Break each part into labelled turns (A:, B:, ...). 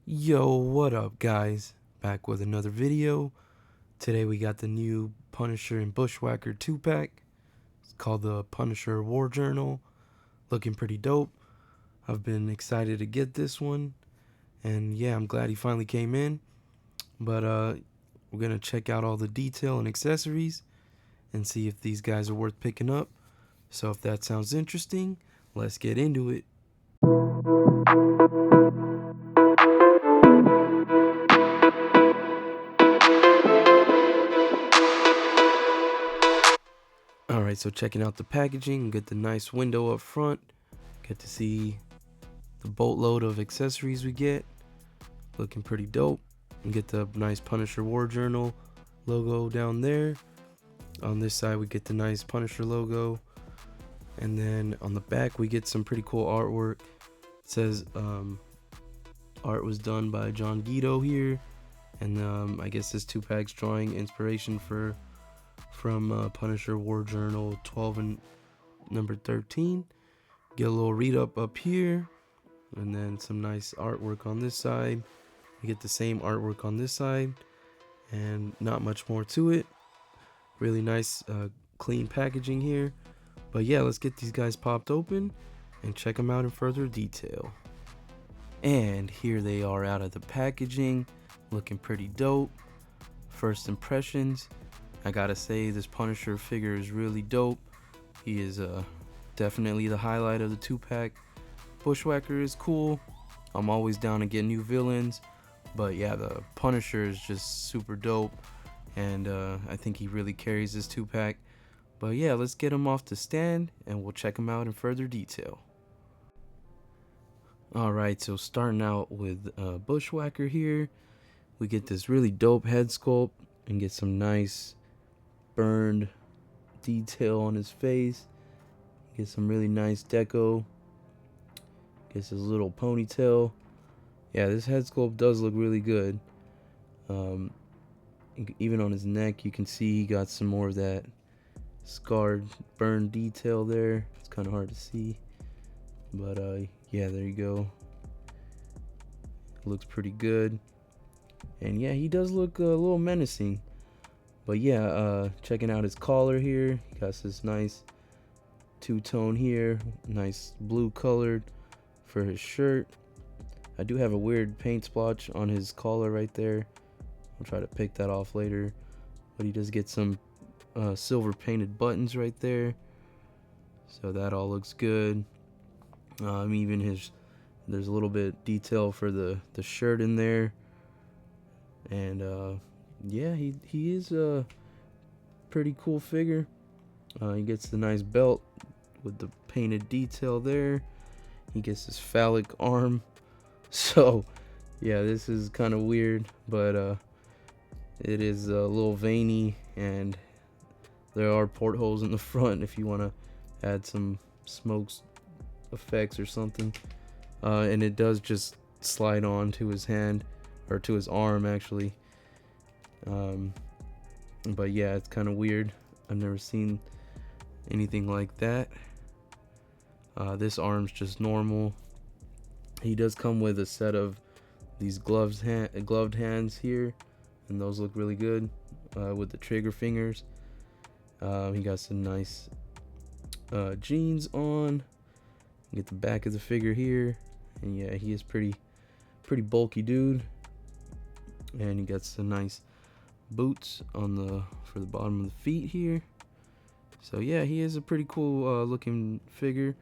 A: Yo, what up, guys? Back with another video. Today we got the new Punisher and Bushwhacker 2-pack. It's called the Punisher War Journal. Looking pretty dope. I've been excited to get this one. And yeah, I'm glad he finally came in. But we're going to check out all the detail and accessories and see if these guys are worth picking up. So if that sounds interesting, let's get into it. Alright, so checking out the packaging, get the nice window up front, get to see the boatload of accessories we get, looking pretty dope, and get the nice Punisher War Journal logo down there. On this side we get the nice Punisher logo, and then on the back we get some pretty cool artwork. It says art was done by John Guido here, and I guess this 2-pack's drawing inspiration from Punisher War Journal 12 and number 13. Get a little read up here, and then some nice artwork on this side. We get the same artwork on this side, and not much more to it. Really nice clean packaging here. But yeah, let's get these guys popped open and check them out in further detail. And here they are out of the packaging, looking pretty dope. First impressions, I gotta say this Punisher figure is really dope. He is definitely the highlight of the 2-pack. Bushwhacker is cool. I'm always down to get new villains, but yeah, the Punisher is just super dope, and I think he really carries this 2-pack. But yeah, let's get him off the stand and we'll check him out in further detail. Alright, so starting out with Bushwhacker here, we get this really dope head sculpt and get some nice burned detail on his face. Get some really nice deco. Gets his little ponytail. Yeah, this head sculpt does look really good. Even on his neck, you can see he got some more of that scarred, burned detail there. It's kind of hard to see, but yeah, there you go. Looks pretty good, and yeah, he does look a little menacing. But yeah, checking out his collar here. He got this nice two-tone here, nice blue colored for his shirt. I do have a weird paint splotch on his collar right there. I'll try to pick that off later. But he does get some silver painted buttons right there, so that all looks good. Even there's a little bit detail for the shirt in there, and yeah, he is a pretty cool figure. He gets the nice belt with the painted detail there. He gets his phallic arm. So yeah, this is kind of weird, but it is a little veiny, and there are portholes in the front if you want to add some smoke effects or something. And it does just slide on to his hand, or to his arm actually. But yeah, it's kind of weird. I've never seen anything like that. This arm's just normal. He does come with a set of these gloved hands here, and those look really good with the trigger fingers. He got some nice jeans on. Get the back of the figure here, and yeah, he is pretty bulky dude. And he got some nice boots for the bottom of the feet here. So yeah, he is a pretty cool looking figure.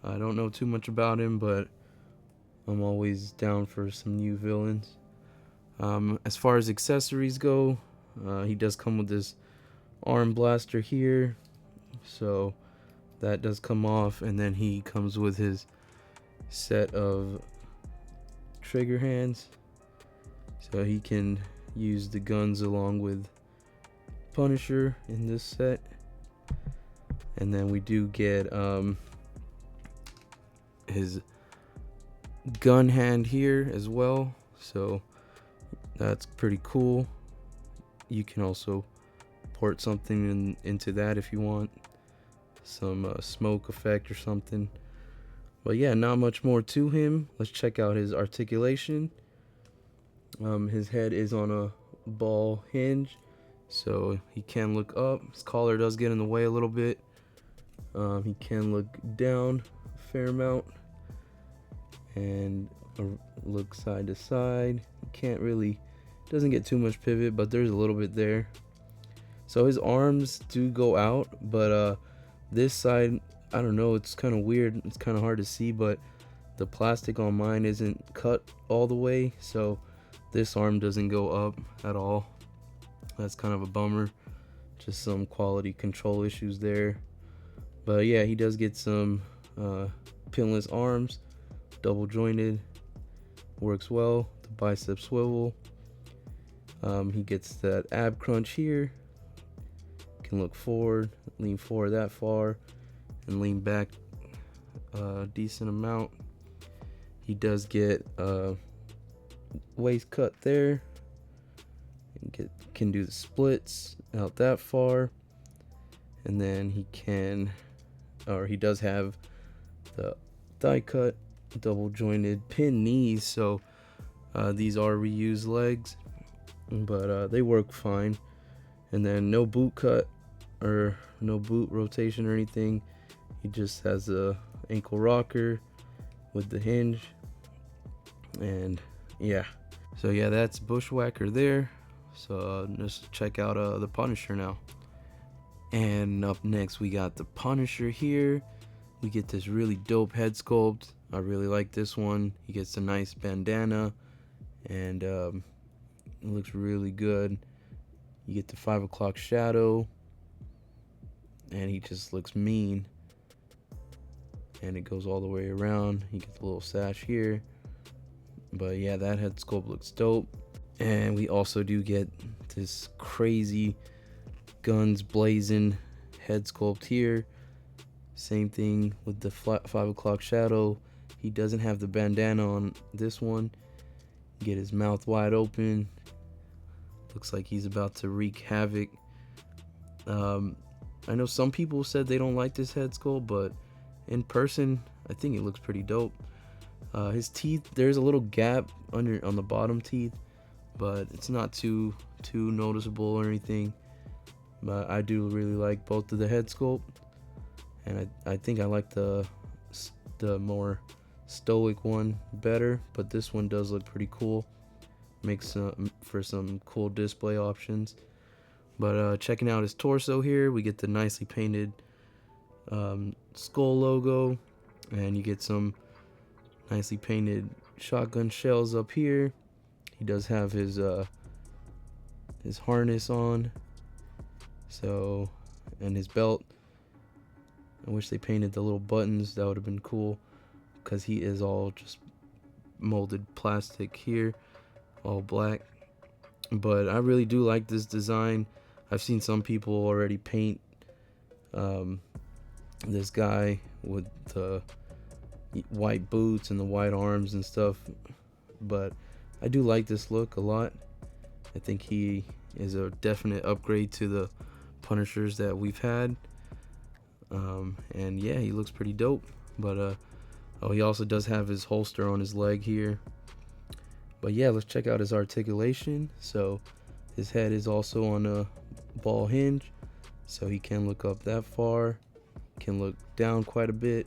A: I don't know too much about him, but I'm always down for some new villains. As far as accessories go, he does come with this arm blaster here, so that does come off, and then he comes with his set of trigger hands, so he can use the guns along with Punisher in this set. And then we do get his gun hand here as well, so that's pretty cool. You can also port something into that if you want some smoke effect or something. But yeah, not much more to him. Let's check out his articulation. His head is on a ball hinge, so he can look up. His collar does get in the way a little bit. He can look down a fair amount and look side to side. He can't really, doesn't get too much pivot, but there's a little bit there. So his arms do go out, but this side, I don't know, it's kind of weird. It's kind of hard to see, but the plastic on mine isn't cut all the way, so this arm doesn't go up at all. That's kind of a bummer. Just some quality control issues there. But yeah, he does get some pinless arms, double jointed, works well. The bicep swivel. He gets that ab crunch here. Can look forward, lean forward that far, and lean back a decent amount. He does get waist cut there. And can do the splits out that far, and then he does have the thigh cut, double jointed pin knees. So these are reused legs, but they work fine. And then no boot cut or no boot rotation or anything. He just has a ankle rocker with the hinge. And yeah, so yeah, that's Bushwhacker there. So let's check out the Punisher now. And up next we got the Punisher here. We get this really dope head sculpt. I really like this one. He gets a nice bandana, and it looks really good. You get the 5 o'clock shadow, and he just looks mean. And it goes all the way around. You get the little sash here. But yeah, that head sculpt looks dope. And we also do get this crazy guns blazing head sculpt here. Same thing with the 5 o'clock shadow. He doesn't have the bandana on this one. Get his mouth wide open. Looks like he's about to wreak havoc. I know some people said they don't like this head sculpt, but in person, I think it looks pretty dope. His teeth, there's a little gap on the bottom teeth, but it's not too noticeable or anything. But I do really like both of the head sculpt, and I think I like the more stoic one better. But this one does look pretty cool. Makes for some cool display options. But checking out his torso here, we get the nicely painted skull logo, and you get some nicely painted shotgun shells up here. He does have his harness on, so, and his belt. I wish they painted the little buttons. That would have been cool, because he is all just molded plastic here, all black. But I really do like this design. I've seen some people already paint this guy with the white boots and the white arms and stuff, but I do like this look a lot. I think he is a definite upgrade to the Punishers that we've had. And yeah, he looks pretty dope. But oh, he also does have his holster on his leg here. But yeah, let's check out his articulation. So his head is also on a ball hinge, so he can look up that far, can look down quite a bit,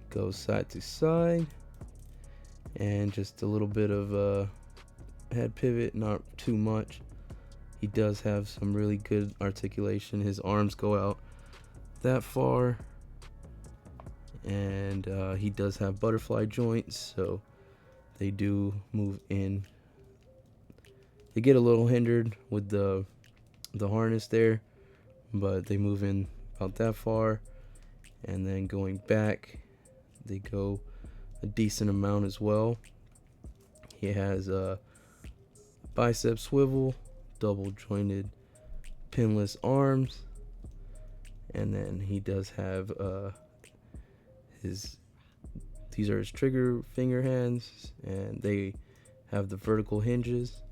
A: goes side to side, and just a little bit of head pivot, not too much. He does have some really good articulation. His arms go out that far, and he does have butterfly joints, so they do move in. They get a little hindered with the harness there, but they move in about that far, and then going back they go a decent amount as well. He has a bicep swivel, double jointed pinless arms, and then he does have these are his trigger finger hands, and they have the vertical hinges,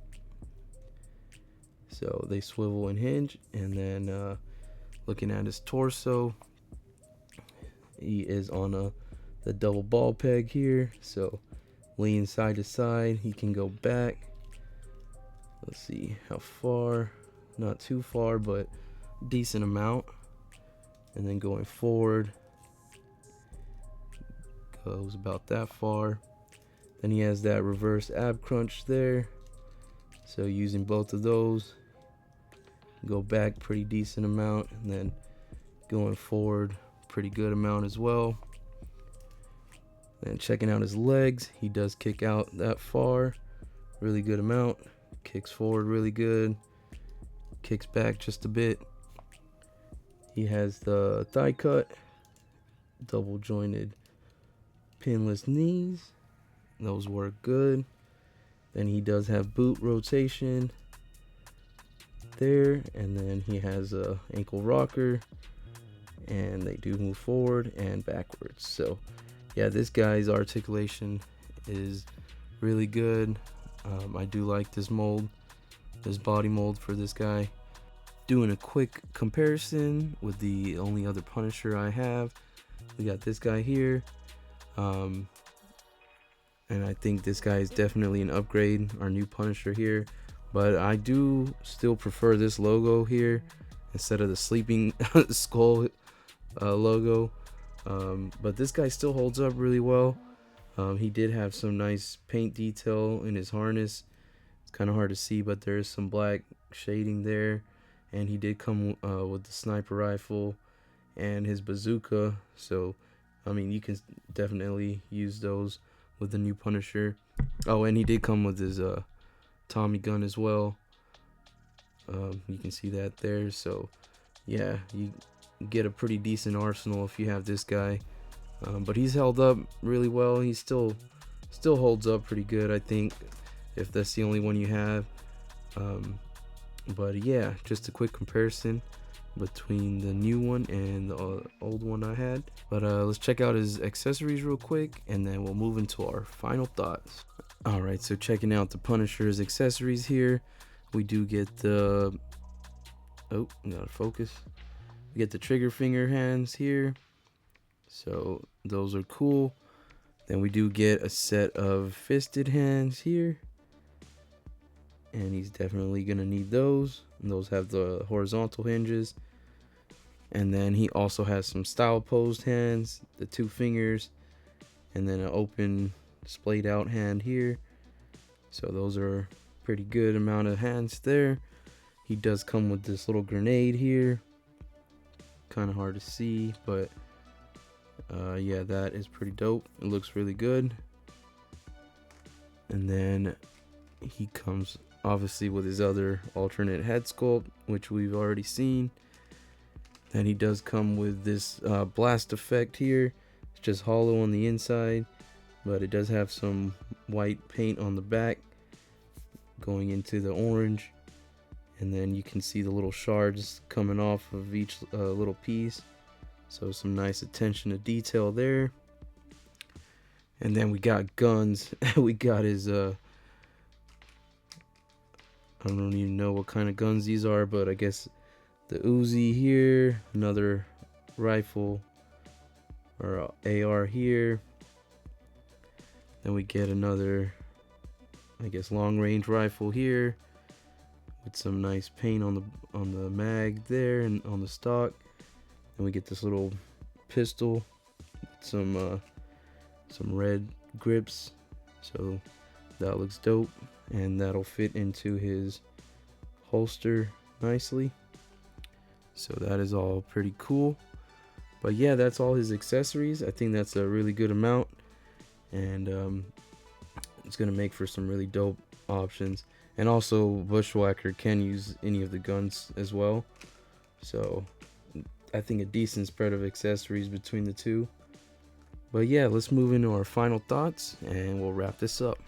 A: so they swivel and hinge. And then looking at his torso, he is on the double ball peg here, so laying side to side. He can go back. Let's see how far. Not too far, but decent amount. And then going forward, goes about that far. Then he has that reverse ab crunch there. So using both of those, go back pretty decent amount, and then going forward pretty good amount as well. And checking out his legs, he does kick out that far, really good amount. Kicks forward really good, kicks back just a bit. He has the thigh cut, double jointed pinless knees, those work good. Then he does have boot rotation there, and then he has a ankle rocker, and they do move forward and backwards. So yeah, this guy's articulation is really good. I do like this mold, this body mold for this guy. Doing a quick comparison with the only other Punisher I have, we got this guy here, and I think this guy is definitely an upgrade, our new Punisher here. But I do still prefer this logo here instead of the sleeping skull logo. But this guy still holds up really well. He did have some nice paint detail in his harness. It's kind of hard to see, but there is some black shading there. And he did come with the sniper rifle and his bazooka. So, I mean, you can definitely use those with the new Punisher. Oh, and he did come with his Tommy gun as well. You can see that there. So, yeah, you get a pretty decent arsenal if you have this guy. But he's held up really well. He still holds up pretty good, I think, if that's the only one you have. But yeah, just a quick comparison between the new one and the old one I had. But let's check out his accessories real quick, and then we'll move into our final thoughts. Alright, so checking out the Punisher's accessories here, we do get the, oh, gotta focus. We get the trigger finger hands here, so those are cool. Then we do get a set of fisted hands here, and he's definitely gonna need those. And those have the horizontal hinges. And then he also has some style posed hands, the 2 fingers, and then an open splayed out hand here. So those are pretty good amount of hands there. He does come with this little grenade here, kind of hard to see, but yeah, that is pretty dope. It looks really good. And then he comes obviously with his other alternate head sculpt, which we've already seen. Then he does come with this blast effect here. It's just hollow on the inside, but it does have some white paint on the back going into the orange. And then you can see the little shards coming off of each little piece. So some nice attention to detail there. And then we got guns. We got his I don't even know what kind of guns these are, but I guess the Uzi here, another rifle or AR here. Then we get another, I guess, long range rifle here with some nice paint on the mag there and on the stock. Then we get this little pistol with some red grips, so that looks dope, and that'll fit into his holster nicely. So that is all pretty cool. But yeah, that's all his accessories. I think that's a really good amount, and it's gonna make for some really dope options. And also, Bushwhacker can use any of the guns as well, so I think a decent spread of accessories between the two. But yeah, let's move into our final thoughts and we'll wrap this up.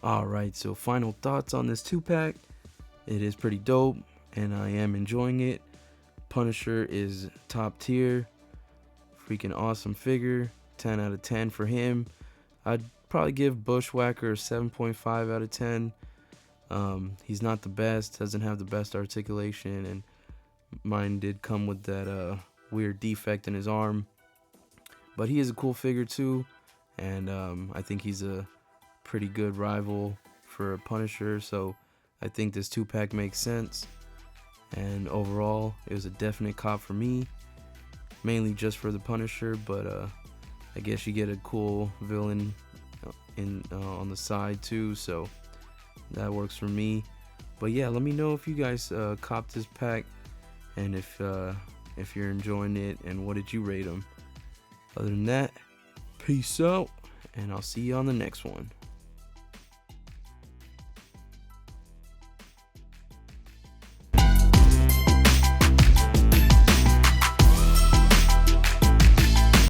A: Alright, so final thoughts on this 2-pack. It is pretty dope and I am enjoying it. Punisher is top tier. Freaking awesome figure. 10 out of 10 for him. I'd probably give Bushwhacker a 7.5 out of 10. He's not the best, doesn't have the best articulation, and mine did come with that weird defect in his arm. But he is a cool figure too, and I think he's a pretty good rival for a Punisher, so I think this 2-pack makes sense. And overall, it was a definite cop for me, mainly just for the Punisher, but I guess you get a cool villain on the side too, so that works for me. But yeah, let me know if you guys copped this pack, and if you're enjoying it, and what did you rate them. Other than that, peace out, and I'll see you on the next one.